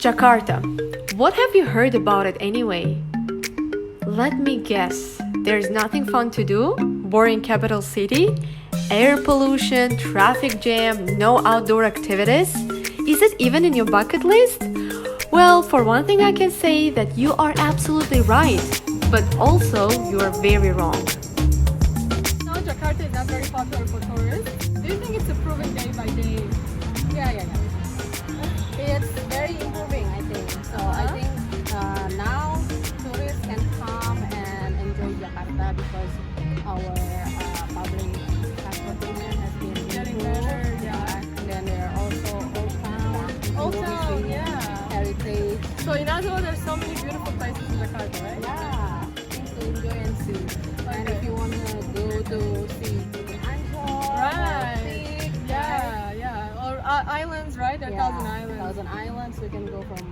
Jakarta. What have you heard about it anyway? Let me guess. There's nothing fun to do? Boring capital city? Air pollution, traffic jam, no outdoor activities? Is it even in your bucket list? Well, for one thing I can say that you are absolutely right, but also you are very wrong. Now Jakarta is not very popular for tourists. Do you think it's improving day by day? Yeah. It's very improving, I think. So I think now tourists can come and enjoy Jakarta because our public transportation has been Getting improved. better, yeah. And then there are also Old Town, yeah. heritage. So in other words, there's so many beautiful places in Jakarta, right? Yeah, things to enjoy and see. And Okay. if you want to go to see Ancol, Right. Yeah. Or islands, right? There are thousand islands. Thousand Islands, we can go from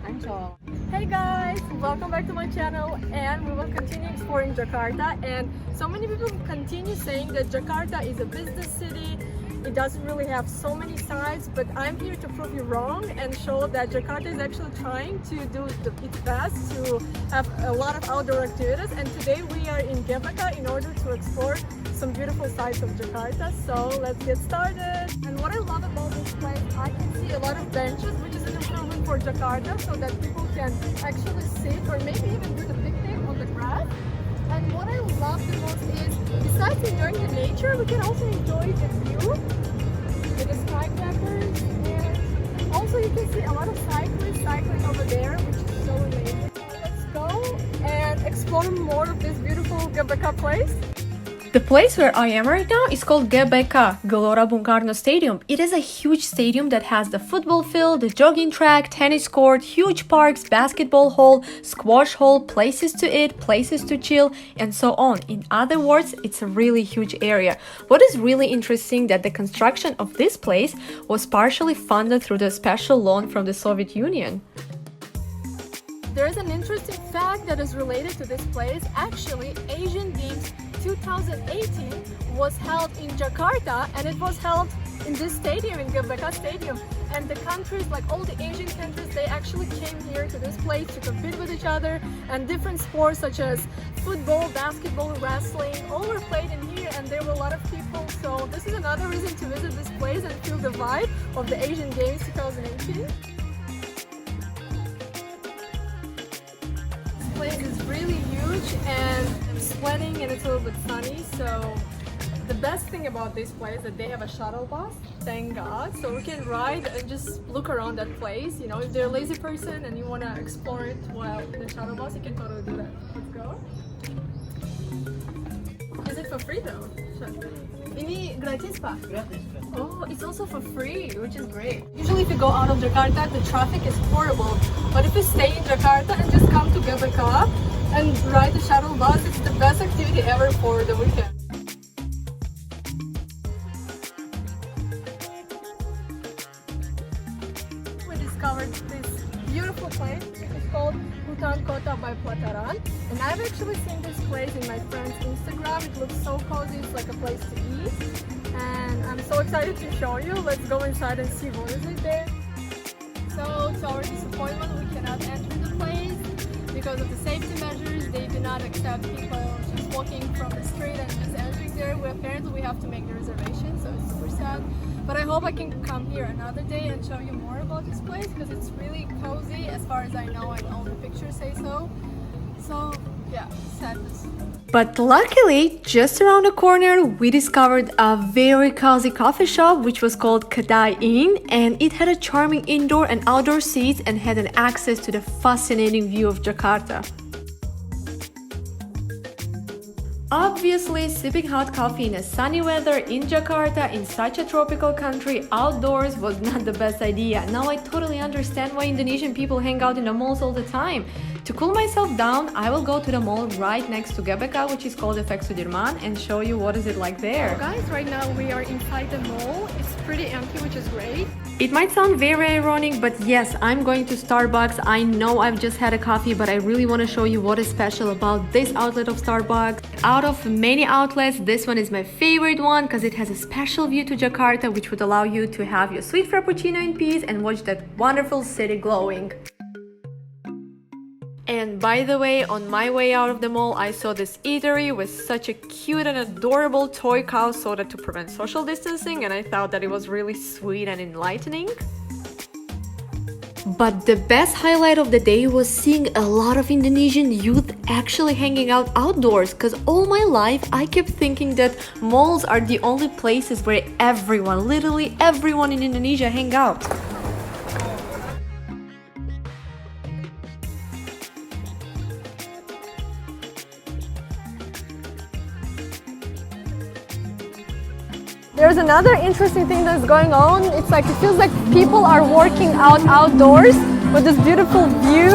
Ancol. Hey guys, welcome back to my channel, and we will continue exploring Jakarta. And so many people continue saying that Jakarta is a business city. It doesn't really have so many sides, but I'm here to prove you wrong and show that Jakarta is actually trying to do its best to have a lot of outdoor activities. And today we are in Gbk in order to explore some beautiful sides of Jakarta. So let's get started. And what I love about this place, I can see a lot of benches, which is an improvement for Jakarta, so that people can actually sit or maybe even do the picnic on the grass. And what I love the most is, besides enjoying the nature, we can also enjoy the view with the skyscrapers. And also you can see a lot of cyclists cycling over there, which is so amazing. Let's go and explore more of this beautiful Gbk place. The place where I am right now is called Gelora Bungkarno Stadium. It is a huge stadium that has the football field, the jogging track, tennis court, huge parks, basketball hall, squash hall, places to eat, places to chill, and so on. In other words, it's a really huge area. What is really interesting that the construction of this place was partially funded through the special loan from the Soviet Union. There is an interesting fact that is related to this place. Actually, Asian Games 2018 was held in Jakarta, and it was held in this stadium, in Gbk Stadium. And the countries, like all the Asian countries, they actually came here to this place to compete with each other, and different sports such as football, basketball, wrestling, all were played in here, and there were a lot of people. So this is another reason to visit this place and feel the vibe of the Asian Games 2018. This place is really huge, and I'm sweating, and it's a little bit sunny. So the best thing about this place is that they have a shuttle bus, thank God, so we can ride and just look around that place. You know, if you're a lazy person and you want to explore it while in the shuttle bus, you can totally do that. Let's go. Is it for free though? Ini gratis, Pak? Gratis. Oh, it's also for free, which is great. Usually if you go out of Jakarta, the traffic is horrible. But if you stay in Jakarta and just come to Gbk and ride the shuttle bus, it's the best activity ever for the weekend. We discovered this beautiful place. It's called Hutan Kota by Pelataran. And I've actually seen this place in my friend's Instagram. It looks so cozy, it's like a place to eat. And I'm so excited to show you. Let's go inside and see what is it there. So to our disappointment, we cannot enter the place because of the safety measures. They do not accept people just walking from the street and just entering there. Apparently we have to make the reservation, so it's super sad. But I hope I can come here another day and show you more about this place because it's really cozy as far as I know, and all the pictures say so. So yeah, sadness. But luckily, just around the corner, we discovered a very cozy coffee shop which was called Kedai Inn, and it had a charming indoor and outdoor seats and had an access to the fascinating view of Jakarta. Obviously, sipping hot coffee in a sunny weather in Jakarta in such a tropical country outdoors was not the best idea. Now I totally understand why Indonesian people hang out in the malls all the time. To cool myself down, I will go to the mall right next to Gbk, which is called FX Sudirman, and show you what is it like there. So guys, right now we are inside the mall. It's pretty empty, which is great. It might sound very ironic, but yes, I'm going to Starbucks. I know I've just had a coffee, but I really want to show you what is special about this outlet of Starbucks. Out of many outlets, this one is my favorite one because it has a special view to Jakarta, which would allow you to have your sweet frappuccino in peace and watch that wonderful city glowing. And by the way, on my way out of the mall, I saw this eatery with such a cute and adorable toy cow soda to prevent social distancing, and I thought that it was really sweet and enlightening. But the best highlight of the day was seeing a lot of Indonesian youth actually hanging out outdoors, because all my life I kept thinking that malls are the only places where everyone, literally everyone in Indonesia hang out. There's another interesting thing that's going on. It's like it feels like people are working out outdoors with this beautiful view.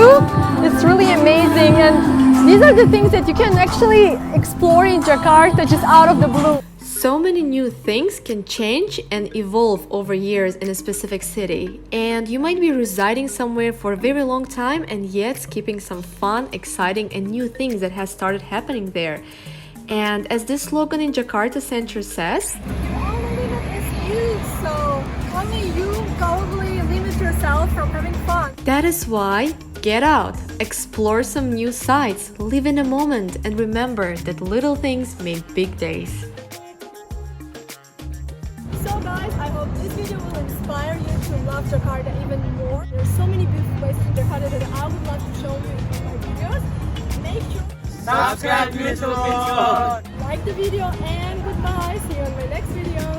It's really amazing, and these are the things that you can actually explore in Jakarta just out of the blue. So many new things can change and evolve over years in a specific city, and you might be residing somewhere for a very long time and yet skipping some fun, exciting and new things that has started happening there. And as this slogan in Jakarta Center says, so only you probably limit yourself from having fun. That is why, get out, explore some new sights, live in a moment, and remember that little things make big days. So guys, I hope this video will inspire you to love Jakarta even more. There's so many beautiful places in Jakarta that I would love to show you in my videos. Make sure subscribe to YouTube. like the video, and goodbye. See you in my next video.